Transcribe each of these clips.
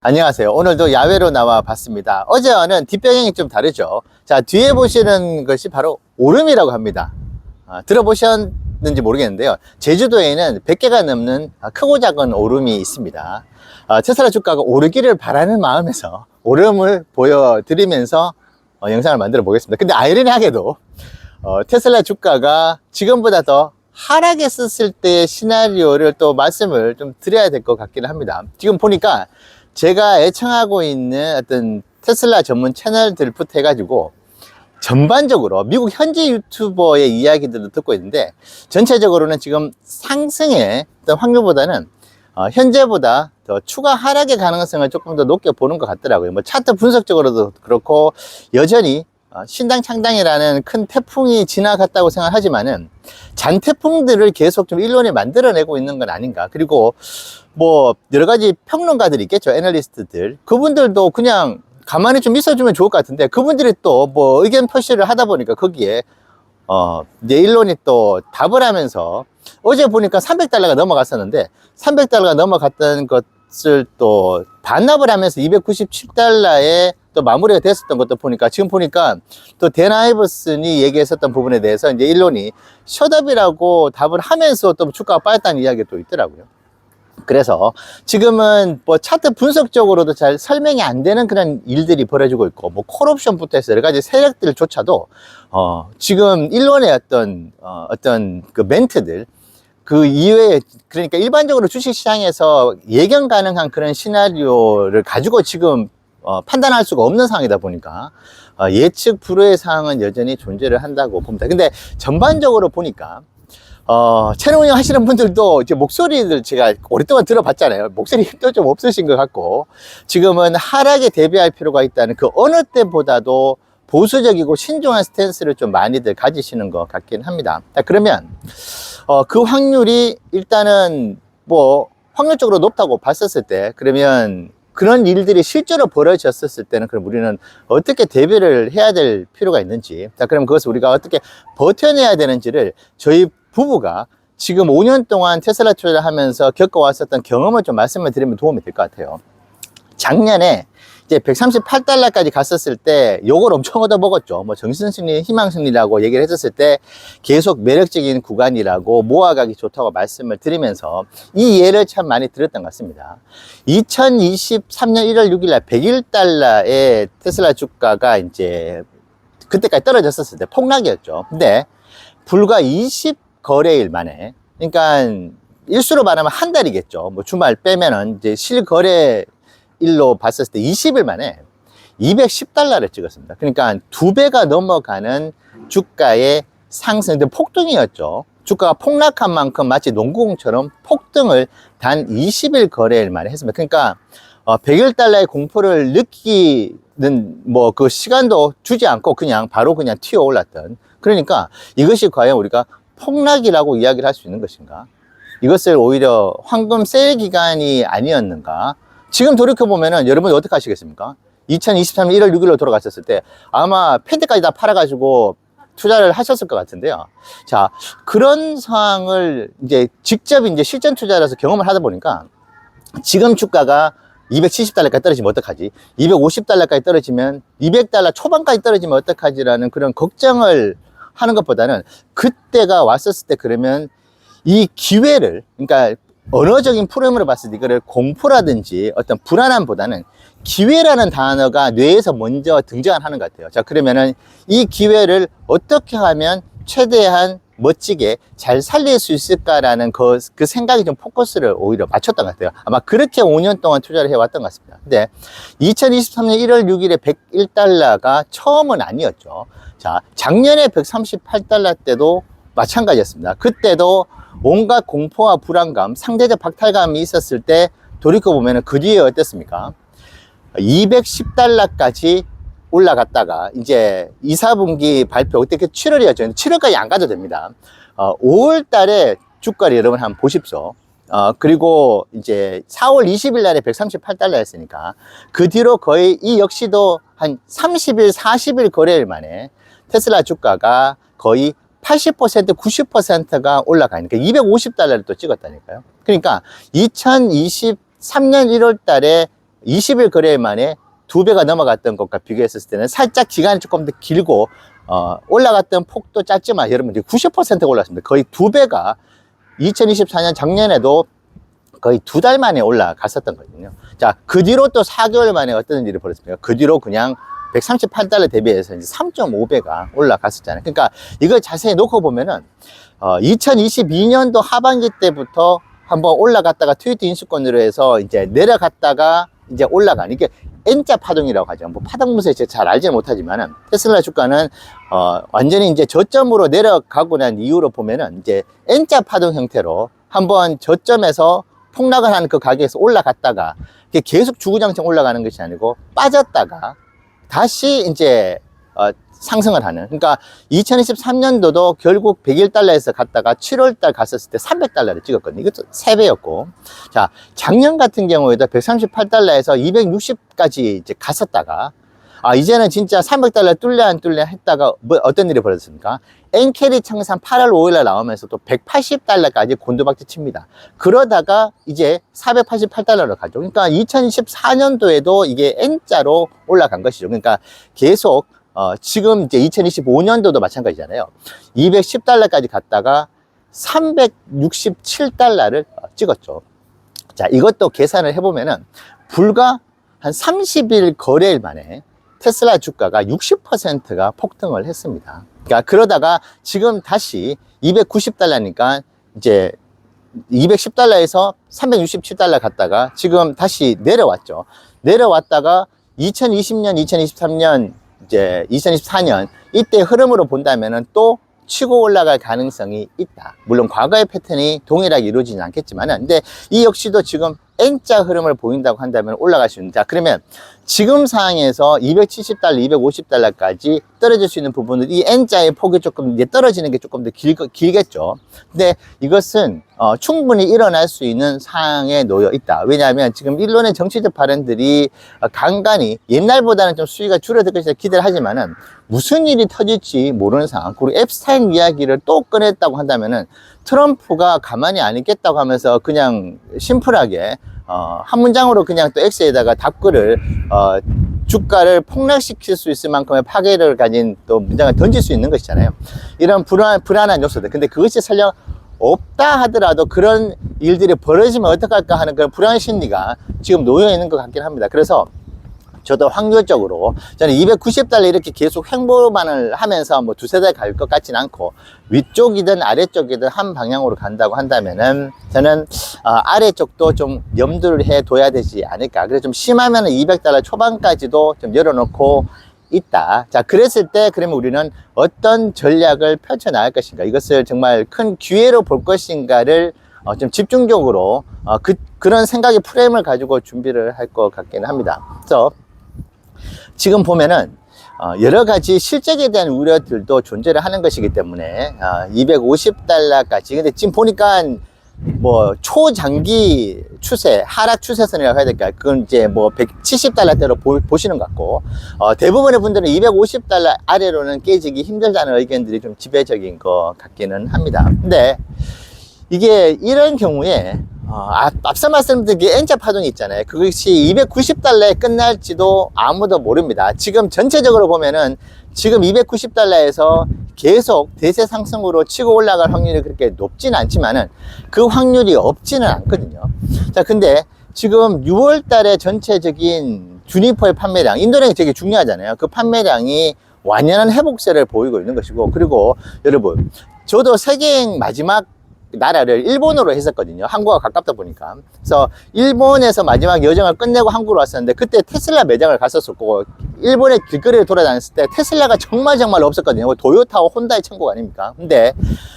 안녕하세요. 오늘도 야외로 나와 봤습니다. 어제와는 뒷배경이 좀 다르죠. 자, 뒤에 보시는 것이 바로 오름이라고 합니다. 들어보셨는지 모르겠는데요. 제주도에는 100개가 넘는 크고 작은 오름이 있습니다. 테슬라 주가가 오르기를 바라는 마음에서 오름을 보여드리면서 영상을 만들어 보겠습니다. 근데 아이러니하게도 테슬라 주가가 지금보다 더 하락했었을 때의 시나리오를 또 말씀을 좀 드려야 될 것 같기는 합니다. 지금 보니까 제가 애청하고 있는 어떤 테슬라 전문 채널들부터 해가지고 전반적으로 미국 현지 유튜버의 이야기들도 듣고 있는데, 전체적으로는 지금 상승의 어떤 확률보다는 현재보다 더 추가 하락의 가능성을 조금 더 높게 보는 것 같더라고요. 뭐 차트 분석적으로도 그렇고, 여전히 신당 창당이라는 큰 태풍이 지나갔다고 생각하지만은 잔태풍들을 계속 좀 일론에 만들어내고 있는 건 아닌가. 그리고 뭐 여러 가지 평론가들이 있겠죠. 애널리스트들. 그분들도 그냥 가만히 좀 있어주면 좋을 것 같은데, 그분들이 또 뭐 의견 표시를 하다 보니까 거기에 이제 일론이 또 답을 하면서, 어제 보니까 300달러가 넘어갔었는데 300달러가 넘어갔던 것을 또 반납을 하면서 297달러에 또 마무리가 됐었던 것도 보니까, 지금 보니까 또 댄 아이버슨이 얘기했었던 부분에 대해서 이제 일론이 셧업이라고 답을 하면서 또 주가가 빠졌다는 이야기가 또 있더라고요. 그래서 지금은 뭐 차트 분석적으로도 잘 설명이 안 되는 그런 일들이 벌어지고 있고, 뭐 콜옵션부터 해서 여러 가지 세력들조차도 지금 일론의 어떤 그 멘트들, 그 이외에, 그러니까 일반적으로 주식시장에서 예견 가능한 그런 시나리오를 가지고 지금 판단할 수가 없는 상황이다 보니까 예측 불허의 상황은 여전히 존재를 한다고 봅니다. 근데 전반적으로 보니까 채널 운영 하시는 분들도 이제 목소리를 제가 오랫동안 들어봤잖아요. 목소리 힘도 좀 없으신 것 같고, 지금은 하락에 대비할 필요가 있다는 그 어느 때보다도 보수적이고 신중한 스탠스를 좀 많이들 가지시는 것 같긴 합니다. 자, 그러면 그 확률이 일단은 뭐 확률적으로 높다고 봤었을 때, 그러면 그런 일들이 실제로 벌어졌었을 때는 그럼 우리는 어떻게 대비를 해야 될 필요가 있는지, 자, 그럼 그것을 우리가 어떻게 버텨내야 되는지를 저희 부부가 지금 5년 동안 테슬라 투자를 하면서 겪어왔었던 경험을 좀 말씀을 드리면 도움이 될 것 같아요. 작년에 이제 138달러까지 갔었을 때 욕을 엄청 얻어먹었죠. 뭐 정신승리, 희망승리라고 얘기를 했었을 때 계속 매력적인 구간이라고 모아가기 좋다고 말씀을 드리면서 이 예를 참 많이 들었던 것 같습니다. 2023년 1월 6일 날 101달러의 테슬라 주가가 이제 그때까지 떨어졌었을 때 폭락이었죠. 근데 불과 20거래일 만에, 그러니까 일수로 말하면 한 달이겠죠. 뭐 주말 빼면은 이제 실거래일로 봤었을 때 20일 만에 210달러를 찍었습니다. 그러니까 2배가 넘어가는 주가의 상승, 폭등이었죠. 주가가 폭락한 만큼 마치 농구공처럼 폭등을 단 20일 거래일 만에 했습니다. 그러니까 101달러의 공포를 느끼는 뭐 그 시간도 주지 않고 그냥 바로 그냥 튀어 올랐던, 그러니까 이것이 과연 우리가 폭락이라고 이야기를 할 수 있는 것인가? 이것을 오히려 황금 세일 기간이 아니었는가? 지금 돌이켜보면은 여러분이 어떻게 하시겠습니까? 2023년 1월 6일로 돌아갔었을 때 아마 팬티까지 다 팔아가지고 투자를 하셨을 것 같은데요. 자, 그런 상황을 이제 직접 이제 실전 투자라서 경험을 하다 보니까, 지금 주가가 270달러까지 떨어지면 어떡하지? 250달러까지 떨어지면, 200달러 초반까지 떨어지면 어떡하지라는 그런 걱정을 하는 것보다는, 그때가 왔었을 때 그러면 이 기회를, 그러니까 언어적인 프레임으로 봤을 때 이거를 공포라든지 어떤 불안함보다는 기회라는 단어가 뇌에서 먼저 등장하는 것 같아요. 자, 그러면은 이 기회를 어떻게 하면 최대한 멋지게 잘 살릴 수 있을까라는 그 생각이 좀 포커스를 오히려 맞췄던 것 같아요. 아마 그렇게 5년 동안 투자를 해왔던 것 같습니다. 근데 2023년 1월 6일에 101달러가 처음은 아니었죠. 자, 작년에 138달러 때도 마찬가지였습니다. 그때도 온갖 공포와 불안감, 상대적 박탈감이 있었을 때 돌이켜보면 그 뒤에 어땠습니까? 210달러까지 올라갔다가 이제 2, 4분기 발표, 그때 7월이었죠. 7월까지 안 가도 됩니다. 5월 달에 주가를 여러분 한번 보십시오. 그리고 이제 4월 20일 날에 138달러였으니까 그 뒤로 거의 이 역시도 한 30일, 40일 거래일 만에 테슬라 주가가 거의 80%, 90%가 올라가니까 250달러를 또 찍었다니까요. 그러니까 2023년 1월 달에 20일 거래일 만에 2배가 넘어갔던 것과 비교했을 때는 살짝 기간이 조금 더 길고 올라갔던 폭도 짧지만 여러분 이제 90%가 올랐습니다. 거의 2배가 2024년 작년에도 거의 2달 만에 올라갔었던 거거든요. 자, 그 뒤로 또 4개월 만에 어떤 일이 벌어집니까? 그 뒤로 그냥 138달러 대비해서 이제 3.5배가 올라갔었잖아요. 그러니까 이걸 자세히 놓고 보면은 2022년도 하반기 때부터 한번 올라갔다가 트위터 인수권으로 해서 이제 내려갔다가 이제 올라가는 이게 N자 파동이라고 하죠. 뭐 파동 분석 잘 알지는 못하지만은 테슬라 주가는 완전히 이제 저점으로 내려가고 난 이후로 보면은 이제 N자 파동 형태로 한번 저점에서 폭락을 하는 그 가격에서 올라갔다가 이게 계속 주구장창 올라가는 것이 아니고 빠졌다가 다시 이제 상승을 하는. 그러니까 2023년도도 결국 101달러에서 갔다가 7월달 갔었을 때 300달러를 찍었거든요. 이것도 3배였고. 자, 작년 같은 경우에도 138달러에서 260까지 이제 갔었다가 이제는 진짜 300달러 뚫려 안 뚫려 했다가 뭐 어떤 일이 벌어졌습니까? 엔캐리 청산 8월 5일날 나오면서 또 180달러까지 곤두박질 칩니다. 그러다가 이제 488달러로 가죠. 그러니까 2014년도에도 이게 N자로 올라간 것이죠. 그러니까 계속 지금 이제 2025년도도 마찬가지잖아요. 210달러까지 갔다가 367달러를 찍었죠. 자, 이것도 계산을 해보면은 불과 한 30일 거래일 만에 테슬라 주가가 60%가 폭등을 했습니다. 그러니까 그러다가 지금 다시 290달러니까 이제 210달러에서 367달러 갔다가 지금 다시 내려왔죠. 내려왔다가 2020년, 2023년, 이제 2024년 이때 흐름으로 본다면은 또 치고 올라갈 가능성이 있다. 물론 과거의 패턴이 동일하게 이루어지진 않겠지만은, 근데 이 역시도 지금 N자 흐름을 보인다고 한다면 올라갈 수 있는. 자, 그러면 지금 상황에서 270달러, 250달러까지 떨어질 수 있는 부분은 이 N자의 폭이 조금 이제 떨어지는 게 조금 더 길겠죠. 근데 이것은 충분히 일어날 수 있는 상황에 놓여 있다. 왜냐하면 지금 일론의 정치적 발언들이 간간히 옛날보다는 좀 수위가 줄어들 것이라 기대를 하지만은 무슨 일이 터질지 모르는 상황. 그리고 앱스타인 이야기를 또 꺼냈다고 한다면은 트럼프가 가만히 안 있겠다고 하면서 그냥 심플하게 한 문장으로 그냥 또 X에다가 답글을 주가를 폭락시킬 수 있을 만큼의 파괴를 가진 또 문장을 던질 수 있는 것이잖아요. 이런 불안한 요소들. 근데 그것이 설령 없다 하더라도 그런 일들이 벌어지면 어떡할까 하는 그런 불안 심리가 지금 놓여 있는 것 같긴 합니다. 그래서 저도 확률적으로 저는 290달러 이렇게 계속 횡보만을 하면서 뭐 두세 달 갈 것 같진 않고 위쪽이든 아래쪽이든 한 방향으로 간다고 한다면은 저는 아래쪽도 좀 염두를 해 둬야 되지 않을까. 그래서 좀 심하면 200달러 초반까지도 좀 열어놓고 있다. 자, 그랬을 때 그러면 우리는 어떤 전략을 펼쳐 나갈 것인가, 이것을 정말 큰 기회로 볼 것인가를 좀 집중적으로 그런 생각의 프레임을 가지고 준비를 할 것 같기는 합니다. 그래서 지금 보면은 여러 가지 실적에 대한 우려들도 존재를 하는 것이기 때문에 250달러까지. 근데 지금 보니까 뭐 초장기 추세, 하락 추세선이라고 해야 될까요? 그건 이제 뭐 170달러대로 보시는 것 같고, 대부분의 분들은 250달러 아래로는 깨지기 힘들다는 의견들이 좀 지배적인 것 같기는 합니다. 근데 이게 이런 경우에 앞서 말씀드린 게 N자 파동이 있잖아요. 그것이 290달러에 끝날지도 아무도 모릅니다. 지금 전체적으로 보면은 지금 290달러에서 계속 대세 상승으로 치고 올라갈 확률이 그렇게 높지는 않지만은 그 확률이 없지는 않거든요. 자, 근데 지금 6월 달에 전체적인 주니퍼의 판매량, 인도량이 되게 중요하잖아요. 그 판매량이 완연한 회복세를 보이고 있는 것이고, 그리고 여러분, 저도 세계여행 마지막 나라를 일본으로 했었거든요. 한국과 가깝다 보니까. 그래서 일본에서 마지막 여정을 끝내고 한국으로 왔었는데, 그때 테슬라 매장을 갔었고, 일본의 길거리를 돌아다녔을 때 테슬라가 정말 없었거든요. 도요타와 혼다의 천국 아닙니까? 근데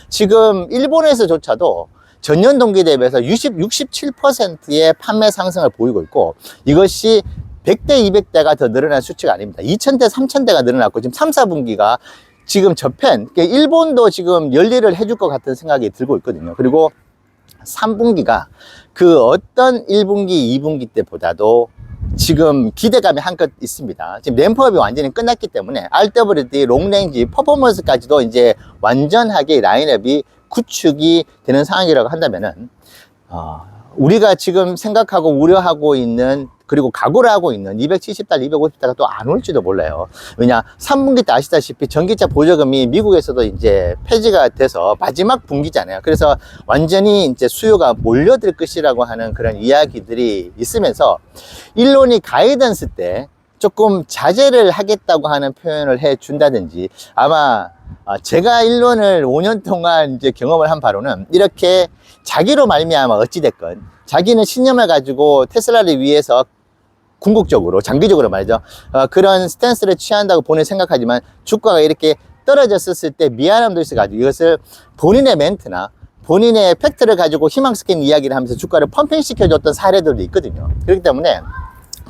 지금 일본에서조차도 전년 동기 대비해서 67%의 판매 상승을 보이고 있고, 이것이 100대, 200대가 더 늘어난 수치가 아닙니다. 2000대, 3000대가 늘어났고, 지금 3, 4분기가 지금 저편, 일본도 지금 열일을 해줄 것 같은 생각이 들고 있거든요. 그리고 3분기가 그 어떤 1분기, 2분기 때보다도 지금 기대감이 한껏 있습니다. 지금 램프업이 완전히 끝났기 때문에 RWD, 롱레인지, 퍼포먼스까지도 이제 완전하게 라인업이 구축이 되는 상황이라고 한다면은 우리가 지금 생각하고 우려하고 있는, 그리고 각오를 하고 있는 270달러, 250달러 또 안 올지도 몰라요. 왜냐, 3분기 때 아시다시피 전기차 보조금이 미국에서도 이제 폐지가 돼서 마지막 분기잖아요. 그래서 완전히 이제 수요가 몰려들 것이라고 하는 그런 이야기들이 있으면서, 일론이 가이던스 때 조금 자제를 하겠다고 하는 표현을 해 준다든지, 아마 제가 일론을 5년 동안 이제 경험을 한 바로는, 이렇게 자기로 말미암아 어찌됐건 자기는 신념을 가지고 테슬라를 위해서 궁극적으로, 장기적으로 말이죠, 그런 스탠스를 취한다고 본인은 생각하지만, 주가가 이렇게 떨어졌을 때 미안함도 있어가지고 이것을 본인의 멘트나 본인의 팩트를 가지고 희망 스캔 이야기를 하면서 주가를 펌핑 시켜줬던 사례들도 있거든요. 그렇기 때문에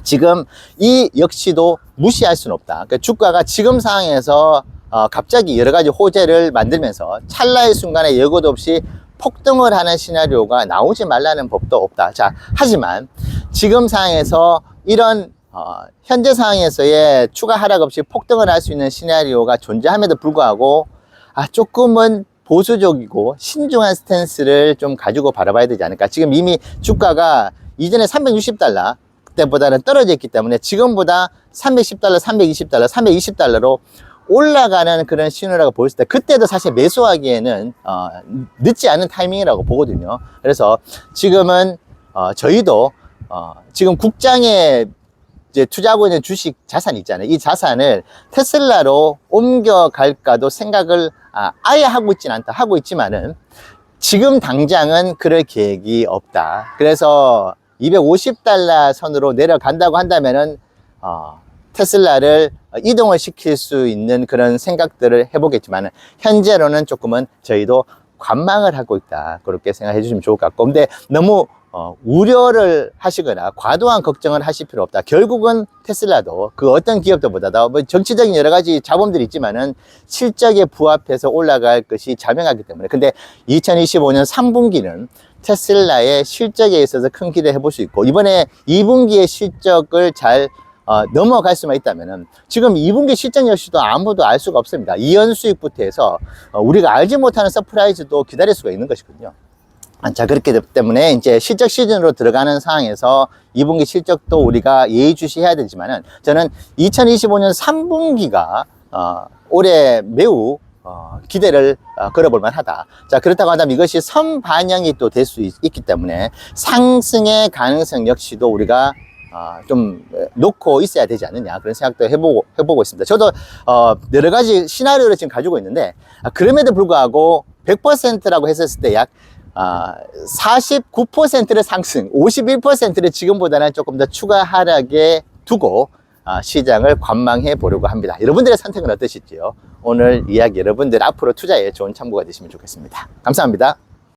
지금 이 역시도 무시할 수는 없다. 그러니까 주가가 지금 상황에서 갑자기 여러 가지 호재를 만들면서 찰나의 순간에 예고도 없이 폭등을 하는 시나리오가 나오지 말라는 법도 없다. 자, 하지만 지금 상황에서 이런 현재 상황에서의 추가 하락 없이 폭등을 할 수 있는 시나리오가 존재함에도 불구하고 조금은 보수적이고 신중한 스탠스를 좀 가지고 바라봐야 되지 않을까. 지금 이미 주가가 이전에 360달러 그때보다는 떨어져 있기 때문에 지금보다 310달러, 320달러, 320달러로 올라가는 그런 신호라고 보였을 때, 그때도 사실 매수하기에는 늦지 않은 타이밍이라고 보거든요. 그래서 지금은 저희도 지금 국장에 이제 투자하고 있는 주식 자산이 있잖아요. 이 자산을 테슬라로 옮겨갈까도 생각을 아예 하고 있지는 않다. 하고 있지만은 지금 당장은 그럴 계획이 없다. 그래서 250달러 선으로 내려간다고 한다면은 테슬라를 이동을 시킬 수 있는 그런 생각들을 해보겠지만, 현재로는 조금은 저희도 관망을 하고 있다, 그렇게 생각해 주시면 좋을 것 같고, 근데 너무 우려를 하시거나 과도한 걱정을 하실 필요 없다. 결국은 테슬라도 그 어떤 기업들보다도 뭐 정치적인 여러 가지 자본들이 있지만은 실적에 부합해서 올라갈 것이 자명하기 때문에, 근데 2025년 3분기는 테슬라의 실적에 있어서 큰 기대를 해볼 수 있고, 이번에 2분기의 실적을 잘 넘어갈 수만 있다면은, 지금 2분기 실적 역시도 아무도 알 수가 없습니다. 이연 수익부터 해서 우리가 알지 못하는 서프라이즈도 기다릴 수가 있는 것이거든요. 자, 그렇기 때문에 이제 실적 시즌으로 들어가는 상황에서 2분기 실적도 우리가 예의주시해야 되지만은, 저는 2025년 3분기가 올해 매우 기대를 걸어볼 만하다. 자, 그렇다고 한다면 이것이 선반영이 또 될 수 있기 때문에 상승의 가능성 역시도 우리가 좀 놓고 있어야 되지 않느냐, 그런 생각도 해보고 있습니다. 저도 여러 가지 시나리오를 지금 가지고 있는데, 그럼에도 불구하고 100%라고 했었을 때 약 49%를 상승, 51%를 지금보다는 조금 더 추가 하락에 두고 시장을 관망해 보려고 합니다. 여러분들의 선택은 어떠실지요? 오늘 이야기 여러분들 앞으로 투자에 좋은 참고가 되시면 좋겠습니다. 감사합니다.